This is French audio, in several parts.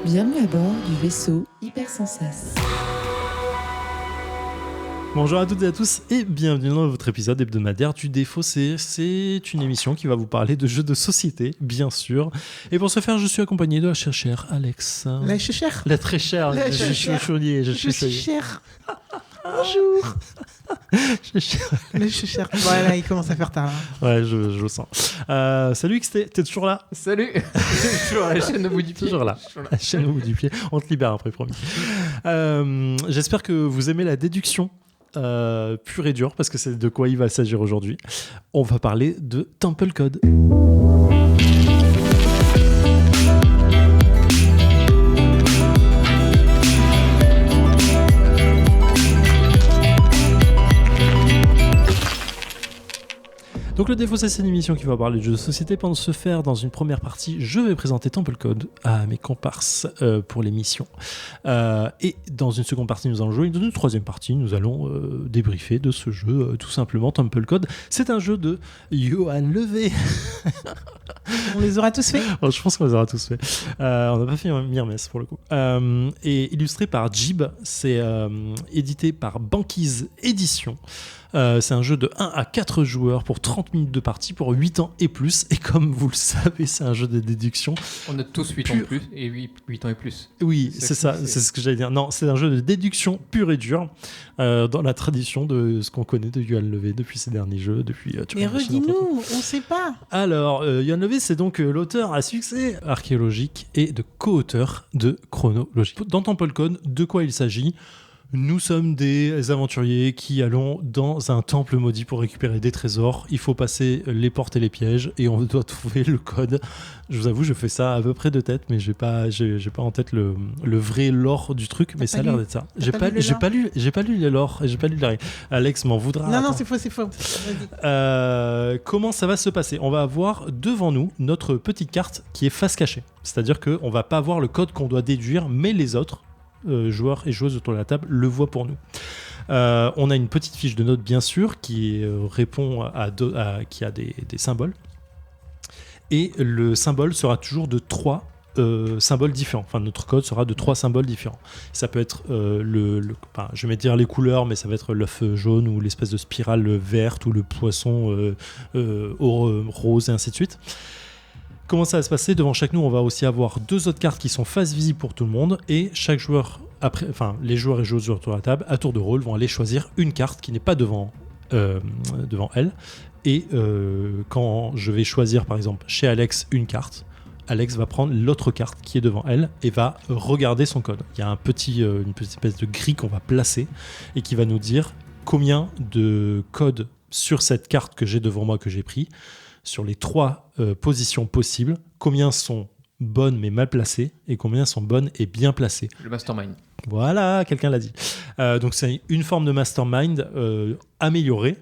Bienvenue à bord du vaisseau Hypersensas. Bonjour à toutes et à tous et bienvenue dans votre épisode hebdomadaire du Défaussé. C'est une émission qui va vous parler de jeux de société, bien sûr. Et pour ce faire, je suis accompagné de la chère Alex. La chère. La très chère. La Je suis chaudier. Je suis chère. Bonjour. Le chère. Voilà, il commence à faire tard là. Ouais, je le sens. Salut XT, t'es toujours là? Salut. Toujours à la chaîne au bout du pied. Toujours là. La chaîne au bout du pied. On te libère après, promis. J'espère que vous aimez la déduction. Pur et dur, parce que c'est de quoi il va s'agir aujourd'hui. On va parler de Temple Code. Donc le Défaussé, c'est une émission qui va parler de jeux de société. Pendant ce faire, dans une première partie, je vais présenter Temple Code à mes comparses pour l'émission. Et dans une seconde partie, nous allons jouer. Dans une troisième partie, nous allons débriefer de ce jeu, tout simplement. Temple Code, c'est un jeu de Johan Levé. On les aura tous fait. Oh, je pense qu'on les aura tous fait. On n'a pas fait Myrmès pour le coup. Et illustré par Jib, c'est édité par Banquise Édition. C'est un jeu de 1 à 4 joueurs pour 30 minutes de partie pour 8 ans et plus. Et comme vous le savez, c'est un jeu de déduction. On a tous 8 ans et plus et 8 ans et plus. Oui, c'est ça, c'est ce que j'allais dire. Non, c'est un jeu de déduction pur et dur dans la tradition de ce qu'on connaît de Johan Levé depuis ses derniers jeux. Mais redis-nous, on sait pas. Alors, Johan Levé, c'est donc l'auteur à succès archéologique et de co-auteur de Chronologie. Dans Temple Code, de quoi il s'agit ? Nous sommes des aventuriers qui allons dans un temple maudit pour récupérer des trésors. Il faut passer les portes et les pièges et on doit trouver le code. Je vous avoue, je fais ça à peu près de tête, mais j'ai pas en tête le vrai lore du truc, mais ça a l'air d'être ça. J'ai pas lu les lore, j'ai pas lu les règles. Alex m'en voudra. Non, c'est faux. Comment ça va se passer ? On va avoir devant nous notre petite carte qui est face cachée. C'est-à-dire qu'on va pas voir le code qu'on doit déduire, mais les autres joueurs et joueuses autour de la table le voient pour nous. On a une petite fiche de notes bien sûr qui répond qui a des symboles, et le symbole sera toujours de 3 symboles différents. Enfin, notre code sera de 3 symboles différents. Ça peut être je vais dire les couleurs, mais ça va être l'œuf jaune ou l'espèce de spirale verte ou le poisson rose et ainsi de suite. Comment ça va se passer ? Devant chaque nous, on va aussi avoir 2 autres cartes qui sont face visible pour tout le monde, et chaque joueur, les joueurs et joueuses autour de la table, à tour de rôle, vont aller choisir une carte qui n'est pas devant elle. Et quand je vais choisir, par exemple, chez Alex, une carte, Alex va prendre l'autre carte qui est devant elle et va regarder son code. Il y a une petite espèce de grille qu'on va placer et qui va nous dire combien de codes sur cette carte que j'ai devant moi, que j'ai pris, sur les 3 positions possibles, combien sont bonnes mais mal placées et combien sont bonnes et bien placées. Le mastermind. Voilà, quelqu'un l'a dit. Donc c'est une forme de mastermind améliorée,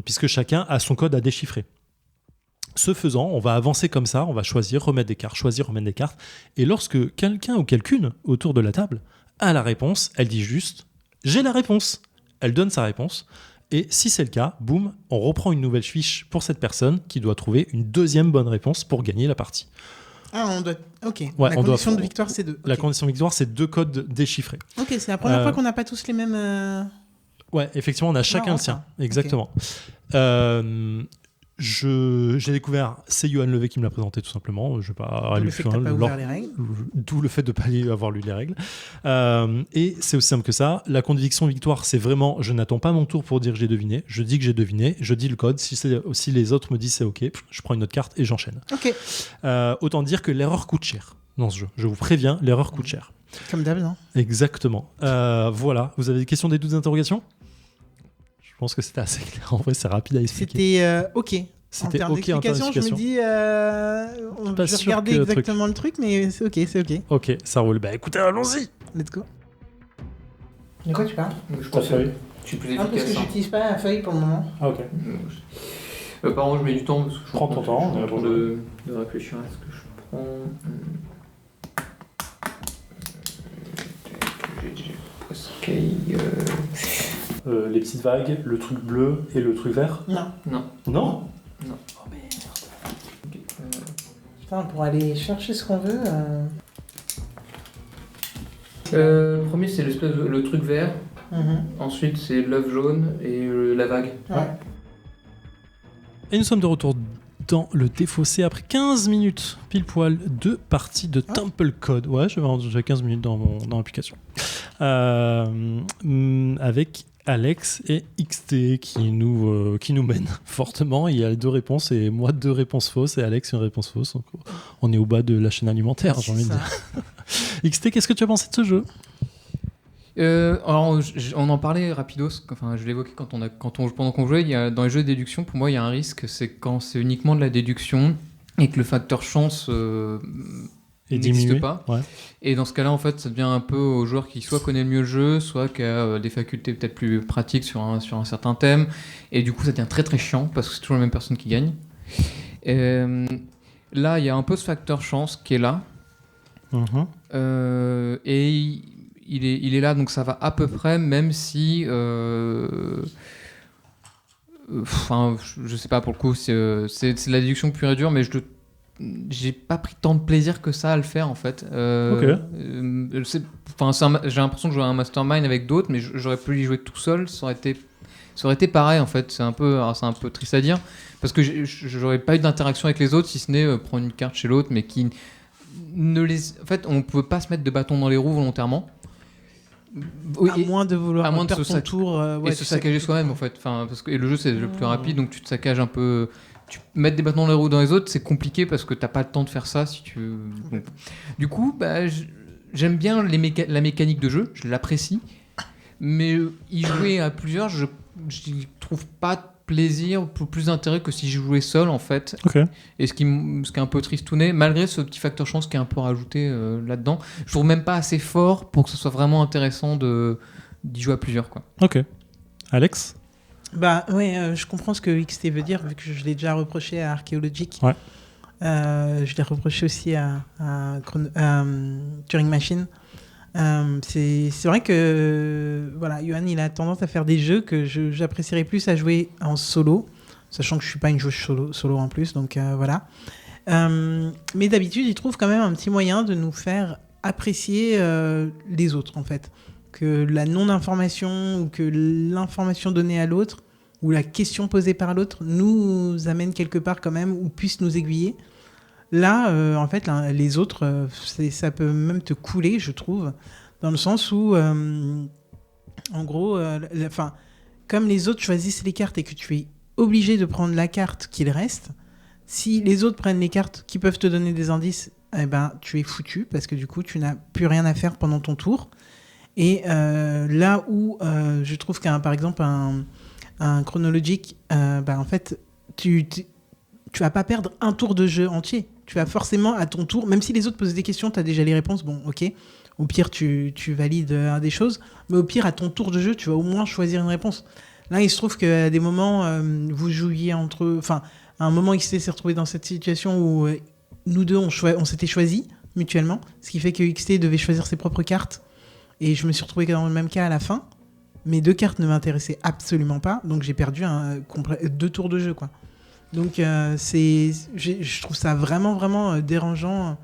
puisque chacun a son code à déchiffrer. Ce faisant, on va avancer comme ça, on va choisir, remettre des cartes, et lorsque quelqu'un ou quelqu'une autour de la table a la réponse, elle dit juste « j'ai la réponse ». Elle donne sa réponse. Et si c'est le cas, boum, on reprend une nouvelle fiche pour cette personne qui doit trouver une deuxième bonne réponse pour gagner la partie. Ah, on doit... Ok. Ouais, la condition de victoire, c'est 2. La condition de victoire, c'est 2 codes déchiffrés. Ok, c'est la première fois qu'on n'a pas tous les mêmes... Ouais, effectivement, on a chacun le sien. Exactement. Okay. J'ai découvert, c'est Johan Levé qui me l'a présenté tout simplement. Je vais pas aller plus loin. D'où le fait de ne pas avoir lu les règles. Et c'est aussi simple que ça. La conviction victoire, c'est vraiment, je n'attends pas mon tour pour dire que j'ai deviné. Je dis que j'ai deviné, je dis le code. Si les autres me disent c'est ok, je prends une autre carte et j'enchaîne. Ok. Autant dire que l'erreur coûte cher dans ce jeu. Je vous préviens, l'erreur coûte cher. Comme d'hab, non ? Exactement. Voilà. Vous avez des questions, des doutes, des interrogations ? Je pense que c'était assez clair. En vrai, c'est rapide à expliquer. C'était OK. C'était en termes d'explication, je me dis... je vais regarder exactement le truc, mais c'est OK. OK, ça roule. Bah écoutez, allons-y. Let's go. De quoi tu parles ? Je pense que tu es plus efficace. Parce que j'utilise pas la feuille pour le moment. Ah OK. Par contre, je mets du temps. Parce que prends ton temps. Je prends de réfléchir à ce que je prends. J'ai les petites vagues, le truc bleu et le truc vert. Non. Non. Oh merde. Putain, pour aller chercher ce qu'on veut... Le premier, c'est le truc vert. Mhm. Ensuite, c'est l'œuf jaune et la vague. Ouais. Et nous sommes de retour dans le défaussé après 15 minutes, pile poil, de partie de Temple Code. Ouais, j'ai 15 minutes dans l'application. Avec Alex et XT qui nous mènent fortement. Il y a 2 réponses et moi 2 réponses fausses et Alex une réponse fausse. Donc, on est au bas de la chaîne alimentaire, j'ai envie de dire. XT, qu'est-ce que tu as pensé de ce jeu ? Alors, on en parlait rapidos, enfin, je l'évoquais pendant qu'on jouait. Dans les jeux de déduction, pour moi, il y a un risque, c'est quand c'est uniquement de la déduction et que le facteur chance n'existe pas. Ouais. Et dans ce cas-là, en fait, ça devient un peu au joueur qui soit connaît le mieux le jeu, soit qui a des facultés peut-être plus pratiques sur un certain thème. Et du coup, ça devient très très chiant parce que c'est toujours la même personne qui gagne. Là, il y a un peu ce facteur chance qui est là. Et il est là, donc ça va à peu près, même si... Enfin, je sais pas, pour le coup, c'est de la déduction pure et dure, mais j'ai pas pris tant de plaisir que ça à le faire, en fait. J'ai l'impression de jouer à un mastermind avec d'autres, mais j'aurais pu y jouer tout seul, ça aurait été pareil, en fait. C'est un peu triste à dire, parce que j'aurais pas eu d'interaction avec les autres, si ce n'est prendre une carte chez l'autre, mais qui ne les... En fait, on peut pas se mettre de bâton dans les roues volontairement. À moins de vouloir perdre ton tour et se saccager soi-même, en fait. Enfin, et le jeu, c'est le plus rapide, donc tu te saccages un peu... Mettre des bâtons dans les roues dans les autres, c'est compliqué parce que t'as pas le temps de faire ça si tu... Donc, du coup, j'aime bien la mécanique de jeu, je l'apprécie, mais y jouer à plusieurs, je trouve pas de plaisir, plus d'intérêt que si je jouais seul, en fait. Et ce qui est un peu tristouné, malgré ce petit facteur chance qui est un peu rajouté là-dedans, je trouve même pas assez fort pour que ce soit vraiment intéressant d'y jouer à plusieurs, quoi. Ok. Alex ? Je comprends ce que XT veut dire, vu que je l'ai déjà reproché à Archaeologic. Ouais. Je l'ai reproché aussi à Turing Machine. C'est vrai que Johan, il a tendance à faire des jeux que j'apprécierais plus à jouer en solo, sachant que je suis pas une joueuse solo en plus, donc voilà. Mais d'habitude, il trouve quand même un petit moyen de nous faire apprécier les autres, en fait. Que la non-information ou que l'information donnée à l'autre ou la question posée par l'autre nous amène quelque part quand même ou puisse nous aiguiller. Là, en fait, les autres, ça peut même te couler, je trouve, dans le sens où, en gros, comme les autres choisissent les cartes et que tu es obligé de prendre la carte qu'il reste, si les autres prennent les cartes qui peuvent te donner des indices, tu es foutu parce que du coup, tu n'as plus rien à faire pendant ton tour. Et là où je trouve par exemple un chronologique, en fait, tu vas pas perdre un tour de jeu entier. Tu vas forcément à ton tour, même si les autres posent des questions, tu as déjà les réponses, bon ok, au pire tu valides des choses, mais au pire à ton tour de jeu, tu vas au moins choisir une réponse. Là il se trouve qu'à des moments, vous jouiez entre eux, enfin à un moment XT s'est retrouvé dans cette situation où nous deux on s'était choisis mutuellement, ce qui fait que XT devait choisir ses propres cartes. Et je me suis retrouvé dans le même cas à la fin. Mes 2 cartes ne m'intéressaient absolument pas. Donc j'ai perdu 2 tours de jeu, quoi. Donc je trouve ça vraiment, vraiment dérangeant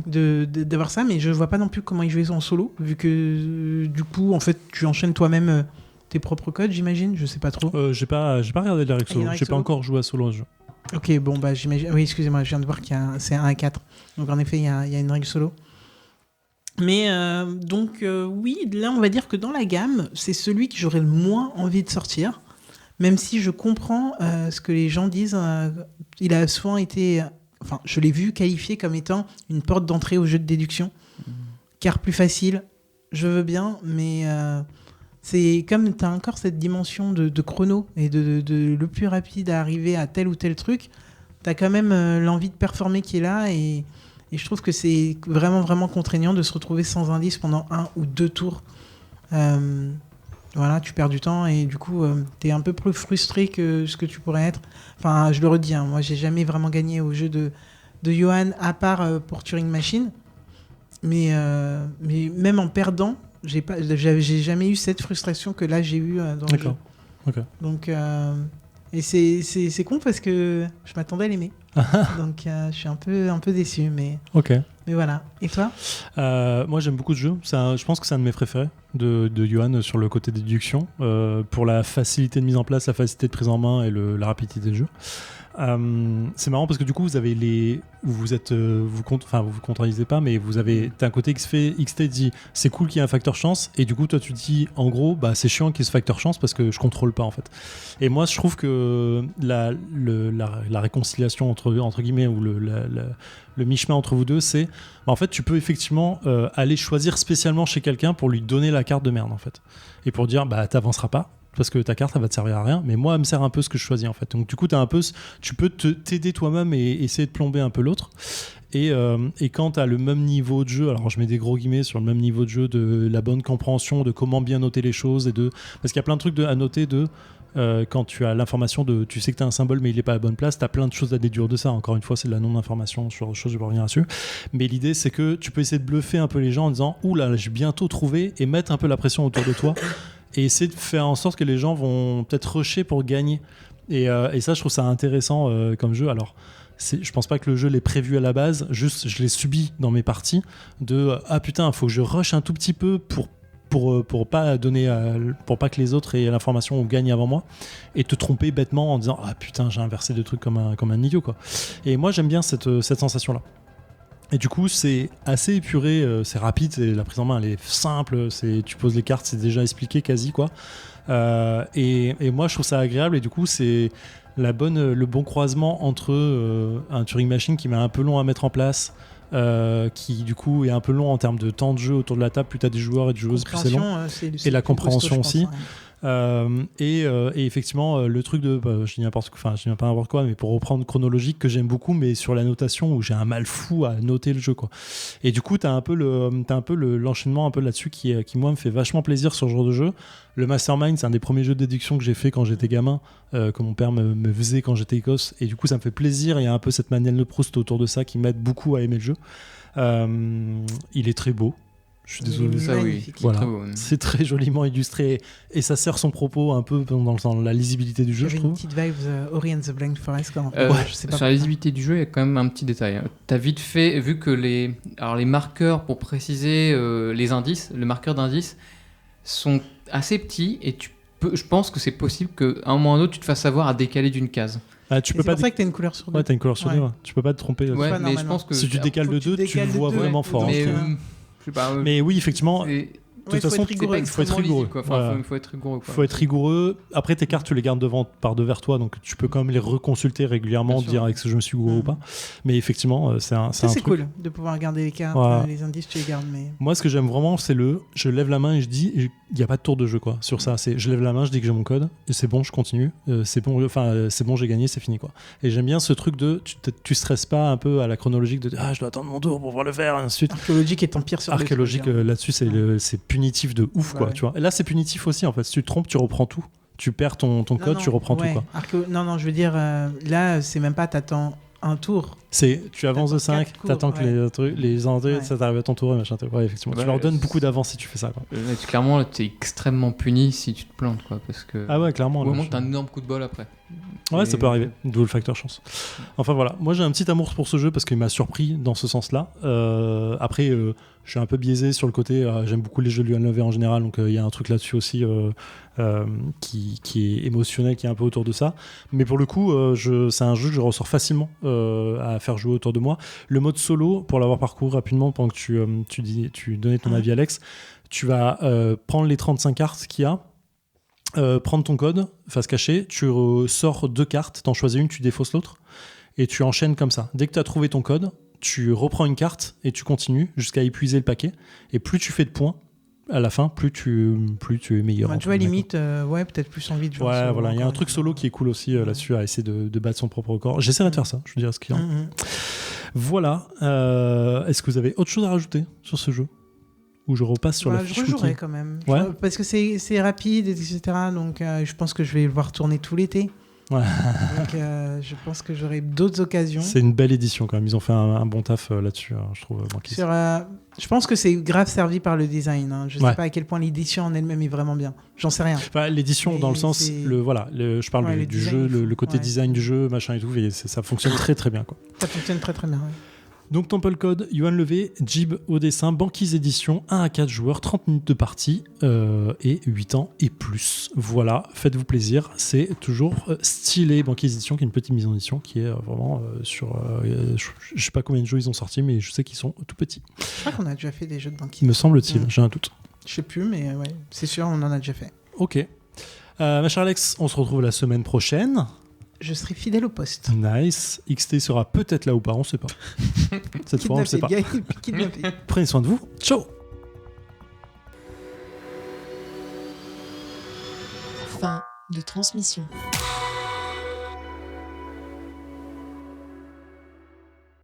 d'avoir ça. Mais je vois pas non plus comment y jouer en solo. Vu que du coup, en fait, tu enchaînes toi-même tes propres codes, j'imagine. Je sais pas trop. J'ai pas regardé les règles solo. J'ai pas encore joué à solo à ce jeu. Ok, bon, j'imagine. Oui, excusez-moi, je viens de voir c'est 1 à 4. Donc en effet, il y a une règle solo. Mais oui, là on va dire que dans la gamme, c'est celui que j'aurais le moins envie de sortir, même si je comprends ce que les gens disent. Il a souvent été, je l'ai vu qualifié comme étant une porte d'entrée au jeu de déduction, car plus facile, je veux bien, mais c'est comme tu as encore cette dimension de chrono et de le plus rapide à arriver à tel ou tel truc, tu as quand même l'envie de performer qui est là et je trouve que c'est vraiment, vraiment contraignant de se retrouver sans indice pendant 1 ou 2 tours. Tu perds du temps et du coup, t'es un peu plus frustré que ce que tu pourrais être. Enfin, je le redis, moi, j'ai jamais vraiment gagné au jeu de Johan, à part pour Turing Machine. Mais même en perdant, j'ai jamais eu cette frustration que là, j'ai eu dans le jeu. Okay. Donc... Et c'est con parce que je m'attendais à l'aimer. Donc je suis un peu déçu, mais... Ok. Mais voilà. Et toi? Moi, j'aime beaucoup ce jeu. Je pense que c'est un de mes préférés de Yuan sur le côté déduction, pour la facilité de mise en place, la facilité de prise en main et la rapidité du jeu. C'est marrant parce que du coup, vous avez vous vous contradisez pas, mais t'as un côté XT dit c'est cool qu'il y ait un facteur chance, et du coup, toi, tu dis en gros, bah c'est chiant qu'il y ait ce facteur chance parce que je contrôle pas en fait. Et moi, je trouve que la réconciliation entre guillemets, ou le mi-chemin entre vous deux, c'est en fait, tu peux effectivement aller choisir spécialement chez quelqu'un pour lui donner la carte de merde en fait, et pour dire bah t'avanceras pas parce que ta carte elle va te servir à rien, mais moi elle me sert un peu ce que je choisis en fait. Donc du coup tu peux t'aider toi-même et essayer de plomber un peu l'autre. Et quand tu as le même niveau de jeu, alors je mets des gros guillemets sur le même niveau de jeu, de la bonne compréhension de comment bien noter les choses, parce qu'il y a plein de trucs à noter quand tu as l'information tu sais que tu as un symbole mais il n'est pas à la bonne place, tu as plein de choses à déduire de ça. Encore une fois, c'est de la non-information sur choses, je vais revenir dessus. Mais l'idée, c'est que tu peux essayer de bluffer un peu les gens en disant « Ouh là, j'ai bientôt trouvé » et mettre un peu la pression autour de toi et essayer de faire en sorte que les gens vont peut-être rusher pour gagner. Et ça, je trouve ça intéressant comme jeu. Alors, je pense pas que le jeu l'ait prévu à la base, juste je l'ai subi dans mes parties ah putain, faut que je rush un tout petit peu pour pas que les autres aient l'information ou gagnent avant moi, et te tromper bêtement en disant ah putain, j'ai inversé deux trucs comme un idiot quoi. Et moi j'aime bien cette sensation là. Et du coup c'est assez épuré, c'est rapide, la prise en main elle est simple, tu poses les cartes, c'est déjà expliqué quasi quoi. Et moi je trouve ça agréable, et du coup c'est le bon croisement entre un Turing Machine qui met un peu long à mettre en place, qui du coup est un peu long en termes de temps de jeu autour de la table, plus t'as des joueurs et des joueuses, plus c'est long, et la compréhension aussi, et effectivement le truc de je dis pas n'importe quoi, mais pour reprendre chronologique, que j'aime beaucoup, mais sur la notation où j'ai un mal fou à noter le jeu quoi. Et du coup t'as un peu l'enchaînement un peu là-dessus qui moi me fait vachement plaisir sur ce genre de jeu. Le Mastermind, c'est un des premiers jeux de déduction que j'ai fait quand j'étais gamin, que mon père me faisait quand j'étais gosse, et du coup ça me fait plaisir. Il y a un peu cette Manuel de Proust autour de ça qui m'aide beaucoup à aimer le jeu. Il est très beau. Je suis désolé. Ça, oui. Voilà. C'est très beau. C'est très joliment illustré, et ça sert son propos un peu dans la lisibilité du jeu, je trouve. Une petite vibe Ori and the Blind Forest quand je sais pas. Sur la lisibilité du jeu, il y a quand même un petit détail. T'as vite fait, vu que les marqueurs pour préciser les indices, le marqueur d'indice, sont assez petits, et je pense que c'est possible qu'à un moment ou à un autre tu te fasses avoir à décaler d'une case. Tu peux c'est pour ça que t'as une couleur sur deux. Ouais, t'as une couleur sur deux. Ouais. Tu peux pas te tromper. Ouais, mais je pense que si tu décales de deux, tu le vois vraiment fort. Mais, je sais pas, mais oui, effectivement. De toute façon, il faut être rigoureux. Faut être rigoureux. Faut être rigoureux. Après, tes cartes, tu les gardes devers toi, donc tu peux quand même les reconsulter régulièrement, dire avec ce que je me suis gouré ou pas. Mais effectivement, c'est un truc. Cool de pouvoir regarder les cartes, les indices, tu les gardes. Mais... Moi, ce que j'aime vraiment, c'est je lève la main et je dis, il n'y a pas de tour de jeu quoi. Sur ça, je lève la main, je dis que j'ai mon code, et c'est bon, je continue. C'est bon, j'ai gagné, c'est fini quoi. Et j'aime bien ce truc de, tu stresses pas un peu à la chronologique de, je dois attendre mon tour pour pouvoir le faire, et ainsi de suite. Archéologique est empire sur Archéologique là-dessus, c'est punitif de ouf quoi, tu vois. Et là, c'est punitif aussi en fait. Si tu te trompes, tu reprends tout. Tu perds ton code, tu reprends tout quoi. Non, je veux dire, là, c'est même pas t'attends un tour. Tu avances de 5, t'attends que les entrées, ça t'arrive à ton tour et machin. Ouais, effectivement. Tu leur donnes beaucoup d'avance si tu fais ça quoi. Clairement, t'es extrêmement puni si tu te plantes quoi, parce que. Ah ouais, clairement. Au moment que t'as un énorme coup de bol après. Ouais, ça peut arriver, d'où le facteur chance. Enfin voilà, moi j'ai un petit amour pour ce jeu parce qu'il m'a surpris dans ce sens-là. Après, je suis un peu biaisé sur le côté, j'aime beaucoup les jeux de Yuan Love en général, donc il y a un truc là-dessus aussi qui est émotionnel, qui est un peu autour de ça. Mais pour le coup, c'est un jeu que je ressors facilement à faire jouer autour de moi. Le mode solo, pour l'avoir parcouru rapidement pendant que tu donnais ton avis Alex, tu vas prendre les 35 cartes qu'il y a, prendre ton code, face cachée, tu sors 2 cartes, t'en choisis une, tu défausses l'autre, et tu enchaînes comme ça. Dès que tu as trouvé ton code, tu reprends une carte et tu continues jusqu'à épuiser le paquet. Et plus tu fais de points, à la fin, plus tu es meilleur. Tu vois, limite, peut-être plus envie de jouer. Ouais, voilà, il y a un truc solo qui est cool aussi là-dessus, à essayer de battre son propre record. J'essaierai de faire ça, je veux dire ce qu'il y a. Voilà. Est-ce que vous avez autre chose à rajouter sur ce jeu ? Ou je repasse sur la fiche Je rejouerai quand même. Ouais. Parce que c'est rapide, etc. Donc je pense que je vais le voir tourner tout l'été. Ouais. Donc je pense que j'aurai d'autres occasions. C'est une belle édition quand même. Ils ont fait un bon taf là-dessus, je trouve. Je pense que c'est grave servi par le design. Hein. Je sais pas à quel point l'édition en elle-même est vraiment bien. J'en sais rien. Enfin, l'édition dans le sens, je parle du jeu, le côté design du jeu, machin et tout. Et ça fonctionne très très bien quoi. Ça fonctionne très très bien. Ouais. Donc Temple Code, Yoann Levé, Jib au dessin, Banquise Édition, 1 à 4 joueurs, 30 minutes de partie et 8 ans et plus. Voilà, faites-vous plaisir, c'est toujours stylé. Banquise Édition qui est une petite mise en édition qui est vraiment sur... je sais pas combien de jeux ils ont sortis, mais je sais qu'ils sont tout petits. Je crois qu'on a déjà fait des jeux de banquise. Me semble-t-il, j'ai un doute. Je sais plus, mais ouais, c'est sûr, on en a déjà fait. Ok. Ma chère Alex, on se retrouve la semaine prochaine. Je serai fidèle au poste. Nice. XT sera peut-être là ou pas, on sait pas. Cette fois, on ne sait pas. Kidnappé. Prenez soin de vous. Ciao. Fin de transmission.